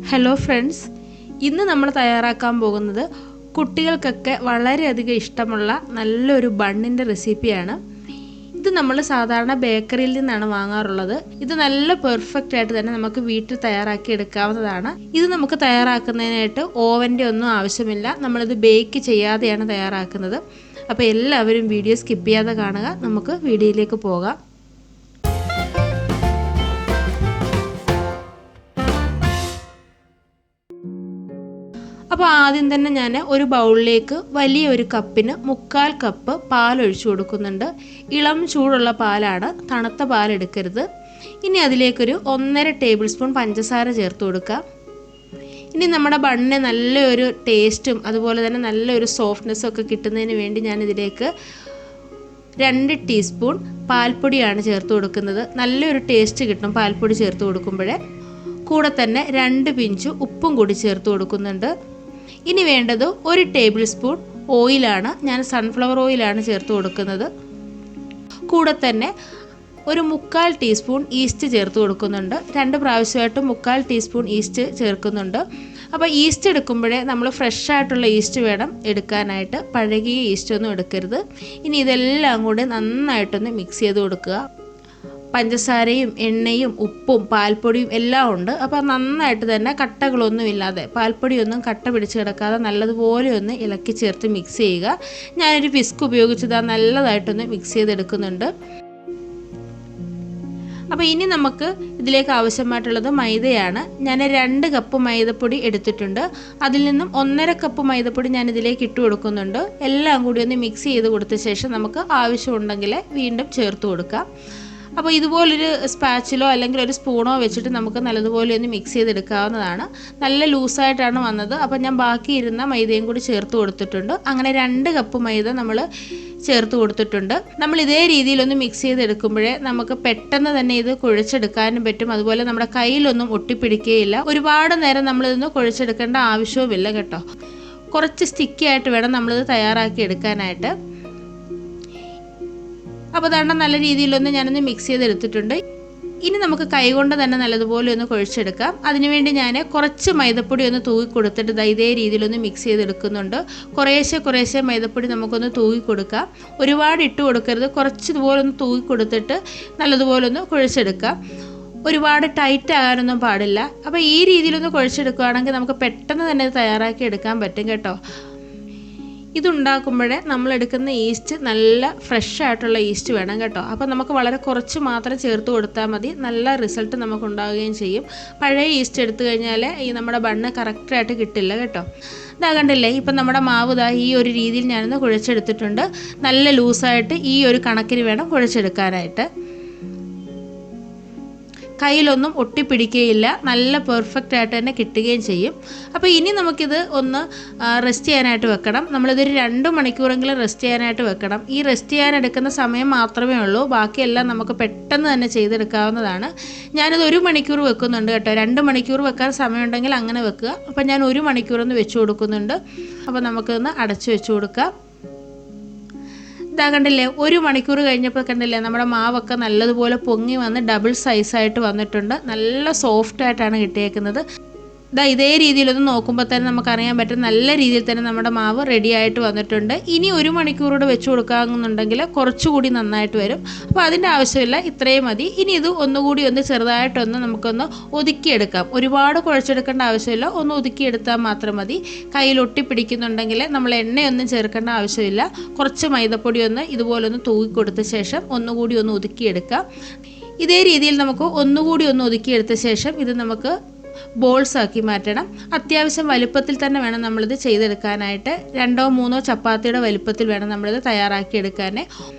Hello friends, ഇന്ന് നമ്മൾ തയ്യാറാക്കാൻ പോകുന്നത് കുട്ടികൾക്കൊക്കെ വളരെയധികം ഇഷ്ടമുള്ള നല്ലൊരു ബണ്ണിൻ്റെ റെസിപ്പിയാണ്. ഇത് നമ്മൾ സാധാരണ ബേക്കറിയിൽ നിന്നാണ് വാങ്ങാറുള്ളത്. ഇത് നല്ല പെർഫെക്റ്റ് ആയിട്ട് തന്നെ നമുക്ക് വീട്ടിൽ തയ്യാറാക്കി എടുക്കാവുന്നതാണ്. ഇത് നമുക്ക് തയ്യാറാക്കുന്നതിനായിട്ട് ഓവൻ്റെ ഒന്നും ആവശ്യമില്ല. നമ്മളിത് ബേക്ക് ചെയ്യാതെയാണ് തയ്യാറാക്കുന്നത്. അപ്പോൾ എല്ലാവരും വീഡിയോ സ്കിപ്പ് ചെയ്യാതെ കാണുക. നമുക്ക് വീഡിയോയിലേക്ക് പോകാം. അപ്പോൾ ആദ്യം തന്നെ ഞാൻ ഒരു ബൗളിലേക്ക് വലിയൊരു കപ്പിന് 1/4 കപ്പ് പാൽ ഒഴിച്ചു കൊടുക്കുന്നുണ്ട്. ഇളം ചൂടുള്ള പാലാണ്, തണുത്ത പാൽ എടുക്കരുത്. ഇനി അതിലേക്കൊരു 1.5 ടേബിൾ സ്പൂൺ പഞ്ചസാര ചേർത്ത് കൊടുക്കുക. ഇനി നമ്മുടെ ബണ്ണിന് നല്ലൊരു ടേസ്റ്റും അതുപോലെ തന്നെ നല്ലൊരു സോഫ്റ്റ്നെസ്സും ഒക്കെ കിട്ടുന്നതിന് വേണ്ടി ഞാൻ ഇതിലേക്ക് 2 ടീസ്പൂൺ പാൽപ്പൊടിയാണ് ചേർത്ത് കൊടുക്കുന്നത്. നല്ലൊരു ടേസ്റ്റ് കിട്ടും പാൽപ്പൊടി ചേർത്ത് കൊടുക്കുമ്പോഴേ. കൂടെ തന്നെ 2 പിഞ്ച് ഉപ്പും കൂടി ചേർത്ത് കൊടുക്കുന്നുണ്ട്. ഇനി വേണ്ടത് 1 ടേബിൾ സ്പൂൺ ഓയിലാണ്. ഞാൻ സൺഫ്ലവർ ഓയിലാണ് ചേർത്ത് കൊടുക്കുന്നത്. കൂടെ തന്നെ ഒരു 1/4 ടീസ്പൂൺ ഈസ്റ്റ് ചേർത്ത് കൊടുക്കുന്നുണ്ട്. 2 പ്രാവശ്യമായിട്ട് 1/4 ടീസ്പൂൺ ഈസ്റ്റ് ചേർക്കുന്നുണ്ട്. അപ്പോൾ ഈസ്റ്റ് എടുക്കുമ്പോഴേ നമ്മൾ ഫ്രഷ് ആയിട്ടുള്ള ഈസ്റ്റ് വേണം എടുക്കാനായിട്ട്, പഴകിയ ഈസ്റ്റ് ഒന്നും എടുക്കരുത്. ഇനി ഇതെല്ലാം കൂടി നന്നായിട്ടൊന്ന് മിക്സ് ചെയ്ത് കൊടുക്കുക. പഞ്ചസാരയും എണ്ണയും ഉപ്പും പാൽപ്പൊടിയും എല്ലാം ഉണ്ട്. അപ്പോൾ നന്നായിട്ട് തന്നെ കട്ടകളൊന്നുമില്ലാതെ, പാൽപ്പൊടിയൊന്നും കട്ട പിടിച്ച് കിടക്കാതെ നല്ലതുപോലെ ഒന്ന് ഇളക്കി ചേർത്ത് മിക്സ് ചെയ്യുക. ഞാനൊരു വിസ്ക് ഉപയോഗിച്ച് നല്ലതായിട്ടൊന്ന് മിക്സ് ചെയ്തെടുക്കുന്നുണ്ട്. അപ്പോൾ ഇനി നമുക്ക് ഇതിലേക്ക് ആവശ്യമായിട്ടുള്ളത് മൈദയാണ്. ഞാൻ 2 കപ്പ് മൈദപ്പൊടി എടുത്തിട്ടുണ്ട്. അതിൽ നിന്നും 1.5 കപ്പ് മൈദപ്പൊടി ഞാൻ ഇതിലേക്ക് ഇട്ട് കൊടുക്കുന്നുണ്ട്. എല്ലാം കൂടി ഒന്ന് മിക്സ് ചെയ്ത് കൊടുത്ത ശേഷം നമുക്ക് ആവശ്യമുണ്ടെങ്കിൽ വീണ്ടും ചേർത്ത് കൊടുക്കാം. അപ്പോൾ ഇതുപോലൊരു സ്പാച്ചിലോ അല്ലെങ്കിൽ ഒരു സ്പൂണോ വെച്ചിട്ട് നമുക്ക് നല്ലതുപോലെ ഒന്ന് മിക്സ് ചെയ്തെടുക്കാവുന്നതാണ്. നല്ല ലൂസായിട്ടാണ് വന്നത്. അപ്പോൾ ഞാൻ ബാക്കി ഇരുന്ന മൈദയും കൂടി ചേർത്ത് കൊടുത്തിട്ടുണ്ട്. അങ്ങനെ 2 കപ്പ് മൈദ നമ്മൾ ചേർത്ത് കൊടുത്തിട്ടുണ്ട്. നമ്മൾ ഇതേ രീതിയിലൊന്ന് മിക്സ് ചെയ്തെടുക്കുമ്പോഴേ നമുക്ക് പെട്ടെന്ന് തന്നെ ഇത് കുഴച്ചെടുക്കാനും പറ്റും. അതുപോലെ നമ്മുടെ കയ്യിലൊന്നും ഒട്ടിപ്പിടിക്കുകയില്ല. ഒരുപാട് നേരം നമ്മളിതൊന്ന് കുഴച്ചെടുക്കേണ്ട ആവശ്യവുമില്ല കേട്ടോ. കുറച്ച് സ്റ്റിക്കി ആയിട്ട് വേണം നമ്മളിത് തയ്യാറാക്കി എടുക്കാനായിട്ട്. അപ്പോൾ അതാണ് നല്ല രീതിയിലൊന്ന് ഞാനൊന്ന് മിക്സ് ചെയ്തെടുത്തിട്ടുണ്ട്. ഇനി നമുക്ക് കൈകൊണ്ട് തന്നെ നല്ലതുപോലെ ഒന്ന് കുഴച്ചെടുക്കാം. അതിനുവേണ്ടി ഞാൻ കുറച്ച് മൈദപ്പൊടി ഒന്ന് തൂവി കൊടുത്തിട്ട് ഇതേ രീതിയിലൊന്ന് മിക്സ് ചെയ്തെടുക്കുന്നുണ്ട്. കുറേശ്ശെ മൈദപ്പൊടി നമുക്കൊന്ന് തൂവി കൊടുക്കാം. ഒരുപാട് ഇട്ട് കൊടുക്കരുത്. കുറച്ച് ഇതുപോലെ ഒന്ന് തൂവി കൊടുത്തിട്ട് നല്ലതുപോലെ ഒന്ന് കുഴച്ചെടുക്കാം. ഒരുപാട് ടൈറ്റ് ആകാനൊന്നും പാടില്ല. അപ്പോൾ ഈ രീതിയിലൊന്ന് കുഴച്ചെടുക്കുകയാണെങ്കിൽ നമുക്ക് പെട്ടെന്ന് തന്നെ ഇത് തയ്യാറാക്കി എടുക്കാൻ പറ്റും കേട്ടോ. ഇതുണ്ടാക്കുമ്പോഴേ നമ്മളെടുക്കുന്ന ഈസ്റ്റ് നല്ല ഫ്രഷ് ആയിട്ടുള്ള ഈസ്റ്റ് വേണം കേട്ടോ. അപ്പോൾ നമുക്ക് വളരെ കുറച്ച് മാത്രം ചേർത്ത് കൊടുത്താൽ മതി. നല്ല റിസൾട്ട് നമുക്ക് ഉണ്ടാവുകയും ചെയ്യും. പഴയ ഈസ്റ്റ് എടുത്തു കഴിഞ്ഞാൽ ഈ നമ്മുടെ ബണ്ണ് കറക്റ്റായിട്ട് കിട്ടില്ല കേട്ടോ. ഇതാ കണ്ടില്ലേ, ഇപ്പം നമ്മുടെ മാവ് ഈ ഒരു രീതിയിൽ ഞാനൊന്ന് കുഴച്ചെടുത്തിട്ടുണ്ട്. നല്ല ലൂസായിട്ട് ഈ ഒരു കണക്കിന് വേണം കുഴച്ചെടുക്കാനായിട്ട്. കയ്യിലൊന്നും ഒട്ടിപ്പിടിക്കുകയില്ല. നല്ല പെർഫെക്റ്റ് ആയിട്ട് തന്നെ കിട്ടുകയും ചെയ്യും. അപ്പോൾ ഇനി നമുക്കിത് ഒന്ന് റെസ്റ്റ് ചെയ്യാനായിട്ട് വെക്കണം. നമ്മളിതൊരു 2 മണിക്കൂറെങ്കിലും റെസ്റ്റ് ചെയ്യാനായിട്ട് വെക്കണം. ഈ റെസ്റ്റ് ചെയ്യാൻ എടുക്കുന്ന സമയം മാത്രമേ ഉള്ളൂ. ബാക്കിയെല്ലാം നമുക്ക് പെട്ടെന്ന് തന്നെ ചെയ്തെടുക്കാവുന്നതാണ്. ഞാനിത് 1 മണിക്കൂർ വെക്കുന്നുണ്ട് കേട്ടോ. 2 മണിക്കൂർ വെക്കാൻ സമയമുണ്ടെങ്കിൽ അങ്ങനെ വെക്കുക. അപ്പോൾ ഞാൻ 1 മണിക്കൂറൊന്ന് വെച്ച് കൊടുക്കുന്നുണ്ട്. അപ്പോൾ നമുക്കൊന്ന് അടച്ചു വെച്ച് കൊടുക്കാം. ഇതാ കണ്ടില്ലേ, 1 മണിക്കൂർ കഴിഞ്ഞപ്പോൾ കണ്ടില്ലേ നമ്മുടെ മാവൊക്കെ നല്ലതുപോലെ പൊങ്ങി വന്ന് ഡബിൾ സൈസായിട്ട് വന്നിട്ടുണ്ട്. നല്ല സോഫ്റ്റായിട്ടാണ് കിട്ടിയേക്കുന്നത്. ഇതേ രീതിയിലൊന്ന് നോക്കുമ്പോൾ തന്നെ നമുക്കറിയാൻ പറ്റും നല്ല രീതിയിൽ തന്നെ നമ്മുടെ മാവ് റെഡി ആയിട്ട് വന്നിട്ടുണ്ട്. ഇനി 1 മണിക്കൂറോടെ വെച്ച് കൊടുക്കാമെന്നുണ്ടെങ്കിൽ കുറച്ചുകൂടി നന്നായിട്ട് വരും. അപ്പോൾ അതിൻ്റെ ആവശ്യമില്ല, ഇത്രയും മതി. ഇനി ഇത് ഒന്നുകൂടി ഒന്ന് ചെറുതായിട്ടൊന്ന് നമുക്കൊന്ന് ഒതുക്കിയെടുക്കാം. ഒരുപാട് കുഴച്ചെടുക്കേണ്ട ആവശ്യമില്ല, ഒന്ന് ഒതുക്കിയെടുത്താൽ മാത്രം മതി. കയ്യിൽ ഒട്ടിപ്പിടിക്കുന്നുണ്ടെങ്കിൽ നമ്മൾ എണ്ണയൊന്നും ചേർക്കേണ്ട ആവശ്യമില്ല. കുറച്ച് മൈദപ്പൊടി ഒന്ന് ഇതുപോലൊന്ന് തൂക്കി കൊടുത്ത ശേഷം ഒന്നുകൂടി ഒന്ന് ഒതുക്കിയെടുക്കാം. ഇതേ രീതിയിൽ നമുക്ക് ഒന്നുകൂടി ഒന്ന് ഒതുക്കിയെടുത്ത ശേഷം ഇത് നമുക്ക് ബോൾസ് ആക്കി മാറ്റണം. അത്യാവശ്യം വലുപ്പത്തിൽ തന്നെ വേണം നമ്മളിത് ചെയ്തെടുക്കാനായിട്ട്. 2-3 ചപ്പാത്തിയുടെ വലുപ്പത്തിൽ വേണം നമ്മളിത് തയ്യാറാക്കി എടുക്കാൻ.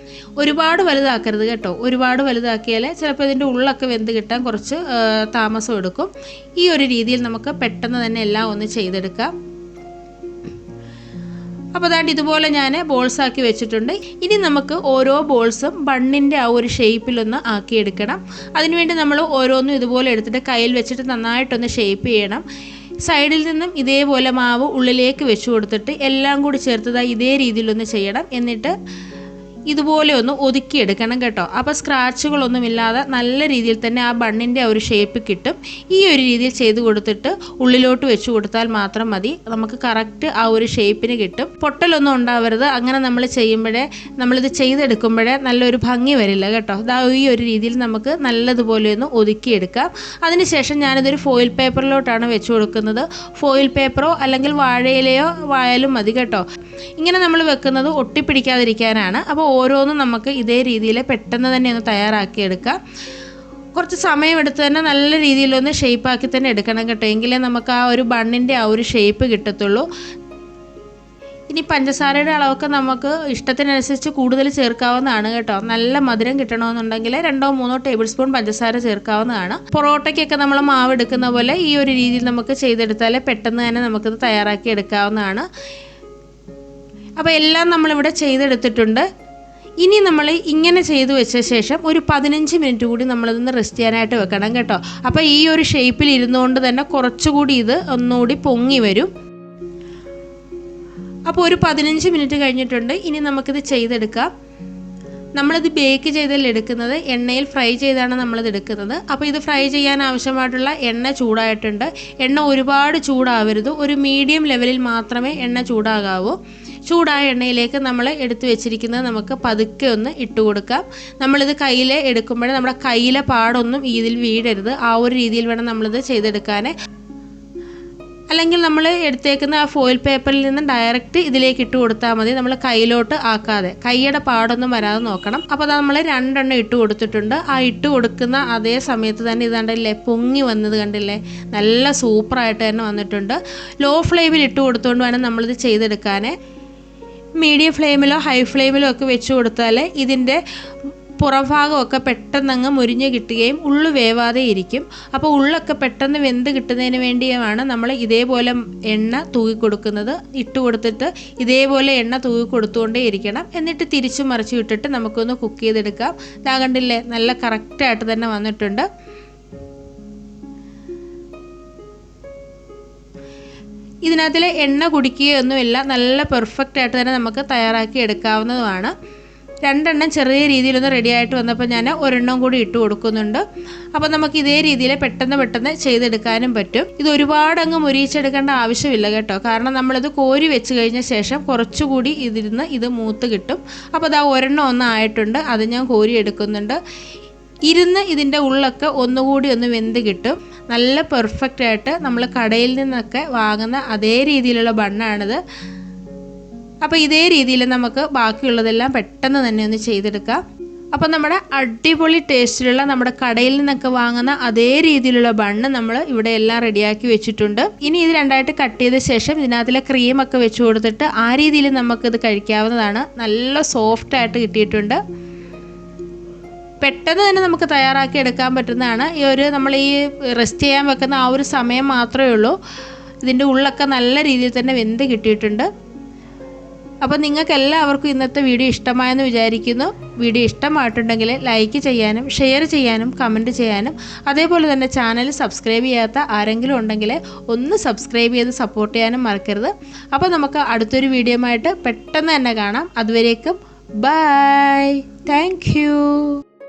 ഒരുപാട് വലുതാക്കരുത് കേട്ടോ. ഒരുപാട് വലുതാക്കിയാൽ ചിലപ്പോൾ ഇതിൻ്റെ ഉള്ളൊക്കെ വെന്ത് കിട്ടാൻ കുറച്ച് താമസം എടുക്കും. ഈ ഒരു രീതിയിൽ നമുക്ക് പെട്ടെന്ന് തന്നെ എല്ലാം ഒന്ന് ചെയ്തെടുക്കാം. അപ്പോൾ അതാണ്ട് ഇതുപോലെ ഞാൻ ബോൾസാക്കി വെച്ചിട്ടുണ്ട്. ഇനി നമുക്ക് ഓരോ ബോൾസും ബണ്ണിൻ്റെ ആ ഒരു ഷേപ്പിലൊന്ന് ആക്കിയെടുക്കണം. അതിനുവേണ്ടി നമ്മൾ ഓരോന്നും ഇതുപോലെ എടുത്തിട്ട് കയ്യിൽ വെച്ചിട്ട് നന്നായിട്ടൊന്ന് ഷേപ്പ് ചെയ്യണം. സൈഡിൽ നിന്നും ഇതേപോലെ മാവ് ഉള്ളിലേക്ക് വെച്ച് കൊടുത്തിട്ട് എല്ലാം കൂടി ചേർത്തതായി ഇതേ രീതിയിലൊന്ന് ചെയ്യണം. എന്നിട്ട് ഇതുപോലെ ഒന്ന് ഒതുക്കിയെടുക്കണം കേട്ടോ. അപ്പോൾ സ്ക്രാച്ചുകളൊന്നുമില്ലാതെ നല്ല രീതിയിൽ തന്നെ ആ ബണ്ണിൻ്റെ ഒരു ഷേപ്പ് കിട്ടും. ഈ ഒരു രീതിയിൽ ചെയ്ത് കൊടുത്തിട്ട് ഉള്ളിലോട്ട് വെച്ച് കൊടുത്താൽ മാത്രം മതി, നമുക്ക് കറക്റ്റ് ആ ഒരു ഷേപ്പിന് കിട്ടും. പൊട്ടലൊന്നും ഉണ്ടാവരുത്. അങ്ങനെ നമ്മൾ ചെയ്യുമ്പോഴേ, നമ്മളിത് ചെയ്തെടുക്കുമ്പോഴേ നല്ലൊരു ഭംഗി വരില്ല കേട്ടോ. ഈ ഒരു രീതിയിൽ നമുക്ക് നല്ലതുപോലെ ഒന്ന് ഒതുക്കിയെടുക്കാം. അതിനുശേഷം ഞാനിതൊരു ഫോയിൽ പേപ്പറിലോട്ടാണ് വെച്ച് കൊടുക്കുന്നത്. ഫോയിൽ പേപ്പറോ അല്ലെങ്കിൽ വാഴയിലയോ ആയാലും മതി കേട്ടോ. ഇങ്ങനെ നമ്മൾ വെക്കുന്നത് ഒട്ടിപ്പിടിക്കാതിരിക്കാനാണ്. അപ്പോൾ ഓരോന്നും നമുക്ക് ഇതേ രീതിയിൽ പെട്ടെന്ന് തന്നെ ഒന്ന് തയ്യാറാക്കിയെടുക്കാം. കുറച്ച് സമയമെടുത്ത് തന്നെ നല്ല രീതിയിലൊന്ന് ഷേപ്പാക്കി തന്നെ എടുക്കണം കേട്ടോ, എങ്കിലേ നമുക്ക് ആ ഒരു ബണ്ണിൻ്റെ ആ ഒരു ഷേപ്പ് കിട്ടത്തുള്ളൂ. ഇനി പഞ്ചസാരയുടെ അളവൊക്കെ നമുക്ക് ഇഷ്ടത്തിനനുസരിച്ച് കൂടുതൽ ചേർക്കാവുന്നതാണ് കേട്ടോ. നല്ല മധുരം കിട്ടണമെന്നുണ്ടെങ്കിൽ 2-3 ടേബിൾ സ്പൂൺ പഞ്ചസാര ചേർക്കാവുന്നതാണ്. പൊറോട്ടയ്ക്കൊക്കെ നമ്മൾ മാവ് എടുക്കുന്ന പോലെ ഈ ഒരു രീതിയിൽ നമുക്ക് ചെയ്തെടുത്താൽ പെട്ടെന്ന് തന്നെ നമുക്കിത് തയ്യാറാക്കി എടുക്കാവുന്നതാണ്. അപ്പോൾ എല്ലാം നമ്മളിവിടെ ചെയ്തെടുത്തിട്ടുണ്ട്. ഇനി നമ്മൾ ഇങ്ങനെ ചെയ്തു വെച്ച ശേഷം ഒരു 15 മിനിറ്റ് കൂടി നമ്മളിതൊന്ന് റെസ്റ്റ് ചെയ്യാനായിട്ട് വെക്കണം കേട്ടോ. അപ്പോൾ ഈ ഒരു ഷേപ്പിൽ ഇരുന്നുകൊണ്ട് തന്നെ കുറച്ചുകൂടി ഇത് ഒന്നുകൂടി പൊങ്ങി വരും. അപ്പോൾ ഒരു 15 മിനിറ്റ് കഴിഞ്ഞിട്ടുണ്ട്. ഇനി നമുക്കിത് ചെയ്തെടുക്കാം. നമ്മളിത് ബേക്ക് ചെയ്തല്ല എടുക്കുന്നത്, എണ്ണയിൽ ഫ്രൈ ചെയ്താണ് നമ്മളിത് എടുക്കുന്നത്. അപ്പോൾ ഇത് ഫ്രൈ ചെയ്യാൻ ആവശ്യമായിട്ടുള്ള എണ്ണ ചൂടായിട്ടുണ്ട്. എണ്ണ ഒരുപാട് ചൂടാവരുത്, ഒരു മീഡിയം ലെവലിൽ മാത്രമേ എണ്ണ ചൂടാകാവൂ. ചൂടായ എണ്ണയിലേക്ക് നമ്മൾ എടുത്തു വെച്ചിരിക്കുന്നത് നമുക്ക് പതുക്കെ ഒന്ന് ഇട്ട് കൊടുക്കാം. നമ്മളിത് കയ്യിൽ എടുക്കുമ്പോൾ നമ്മുടെ കയ്യിലെ പാടൊന്നും ഇതിൽ വീഴരുത്. ആ ഒരു രീതിയിൽ വേണം നമ്മളിത് ചെയ്തെടുക്കാൻ. അല്ലെങ്കിൽ നമ്മൾ എടുത്തേക്കുന്ന ആ ഫോയിൽ പേപ്പറിൽ നിന്ന് ഡയറക്റ്റ് ഇതിലേക്ക് ഇട്ട് കൊടുത്താൽ മതി, നമ്മൾ കയ്യിലോട്ട് ആക്കാതെ. കൈയുടെ പാടൊന്നും വരാതെ നോക്കണം. അപ്പോൾ അത് നമ്മൾ 2 എണ്ണം ഇട്ട് കൊടുത്തിട്ടുണ്ട്. ആ ഇട്ട് കൊടുക്കുന്ന അതേ സമയത്ത് തന്നെ ഇത് കണ്ടില്ലേ, പൊങ്ങി വന്നത് കണ്ടില്ലേ, നല്ല സൂപ്പറായിട്ട് തന്നെ വന്നിട്ടുണ്ട്. ലോ ഫ്ലെയിമിൽ ഇട്ട് കൊടുത്തുകൊണ്ട് വേണം നമ്മളിത് ചെയ്തെടുക്കാൻ. മീഡിയം ഫ്ലെയിമിലോ ഹൈ ഫ്ലെയിമിലോ ഒക്കെ വെച്ച് കൊടുത്താൽ ഇതിൻ്റെ പുറംഭാഗമൊക്കെ പെട്ടെന്നങ്ങ് മുരിഞ്ഞ് കിട്ടുകയും ഉള്ളു വേവാതെ ഇരിക്കും. അപ്പോൾ ഉള്ളൊക്കെ പെട്ടെന്ന് വെന്ത് കിട്ടുന്നതിന് വേണ്ടിയാണ് നമ്മൾ ഇതേപോലെ എണ്ണ തൂക്കി കൊടുക്കുന്നത്. ഇട്ട് കൊടുത്തിട്ട് ഇതേപോലെ എണ്ണ തൂക്കി കൊടുത്തുകൊണ്ടേ ഇരിക്കണം. എന്നിട്ട് തിരിച്ചു മറിച്ച് ഇട്ടിട്ട് നമുക്കൊന്ന് കുക്ക് ചെയ്തെടുക്കാം. ഇതാ കണ്ടില്ലേ, നല്ല കറക്റ്റായിട്ട് തന്നെ വന്നിട്ടുണ്ട്. ഇതിനകത്തിൽ എണ്ണ കുടിക്കുകയൊന്നുമില്ല, നല്ല പെർഫെക്റ്റ് ആയിട്ട് തന്നെ നമുക്ക് തയ്യാറാക്കി എടുക്കാവുന്നതുമാണ്. 2 എണ്ണം ചെറിയ രീതിയിലൊന്ന് റെഡി ആയിട്ട് വന്നപ്പോൾ ഞാൻ 1 എണ്ണം കൂടി ഇട്ട് കൊടുക്കുന്നുണ്ട്. അപ്പോൾ നമുക്ക് ഇതേ രീതിയിൽ പെട്ടെന്ന് ചെയ്തെടുക്കാനും പറ്റും. ഇത് ഒരുപാട് അങ്ങ് മുരിയിച്ചെടുക്കേണ്ട ആവശ്യമില്ല കേട്ടോ, കാരണം നമ്മളിത് കോരി വെച്ച് കഴിഞ്ഞ ശേഷം കുറച്ചുകൂടി ഇത് മൂത്ത് കിട്ടും. അപ്പോൾ അത് 1 എണ്ണം ഒന്ന് ആയിട്ടുണ്ട്, അത് ഞാൻ കോരി എടുക്കുന്നുണ്ട്. ഇതിൻ്റെ ഉള്ളൊക്കെ ഒന്നുകൂടി ഒന്ന് വെന്ത് കിട്ടും. നല്ല പെർഫെക്റ്റ് ആയിട്ട് നമ്മൾ കടയിൽ നിന്നൊക്കെ വാങ്ങുന്ന അതേ രീതിയിലുള്ള ബണ്ണാണിത്. അപ്പോൾ ഇതേ രീതിയിൽ നമുക്ക് ബാക്കിയുള്ളതെല്ലാം പെട്ടെന്ന് തന്നെ ഒന്ന് ചെയ്തെടുക്കാം. അപ്പോൾ നമ്മുടെ അടിപൊളി ടേസ്റ്റിലുള്ള നമ്മുടെ കടയിൽ നിന്നൊക്കെ വാങ്ങുന്ന അതേ രീതിയിലുള്ള ബണ്ണ് നമ്മൾ ഇവിടെ എല്ലാം റെഡിയാക്കി വെച്ചിട്ടുണ്ട്. ഇനി ഇത് 2ആയിട്ട് കട്ട് ചെയ്ത ശേഷം ഇതിനകത്തിലെ ക്രീമൊക്കെ വെച്ച് കൊടുത്തിട്ട് ആ രീതിയിൽ നമുക്കിത് കഴിക്കാവുന്നതാണ്. നല്ല സോഫ്റ്റായിട്ട് കിട്ടിയിട്ടുണ്ട്. പെട്ടെന്ന് തന്നെ നമുക്ക് തയ്യാറാക്കി എടുക്കാൻ പറ്റുന്നതാണ്. നമ്മൾ ഈ റെസ്റ്റ് ചെയ്യാൻ വെക്കുന്ന ആ ഒരു സമയം മാത്രമേ ഉള്ളൂ. ഇതിൻ്റെ ഉള്ളൊക്കെ നല്ല രീതിയിൽ തന്നെ വെന്ത് കിട്ടിയിട്ടുണ്ട്. അപ്പോൾ നിങ്ങൾക്ക് എല്ലാവർക്കും ഇന്നത്തെ വീഡിയോ ഇഷ്ടമായെന്ന് വിചാരിക്കുന്നു. വീഡിയോ ഇഷ്ടമായിട്ടുണ്ടെങ്കിൽ ലൈക്ക് ചെയ്യാനും ഷെയർ ചെയ്യാനും കമൻറ്റ് ചെയ്യാനും, അതേപോലെ തന്നെ ചാനൽ സബ്സ്ക്രൈബ് ചെയ്യാത്ത ആരെങ്കിലും ഉണ്ടെങ്കിൽ ഒന്ന് സബ്സ്ക്രൈബ് ചെയ്ത് സപ്പോർട്ട് ചെയ്യാനും മറക്കരുത്. അപ്പോൾ നമുക്ക് അടുത്തൊരു വീഡിയോ ആയിട്ട് പെട്ടെന്ന് തന്നെ കാണാം. അതുവരേക്കും ബൈ. Thank you.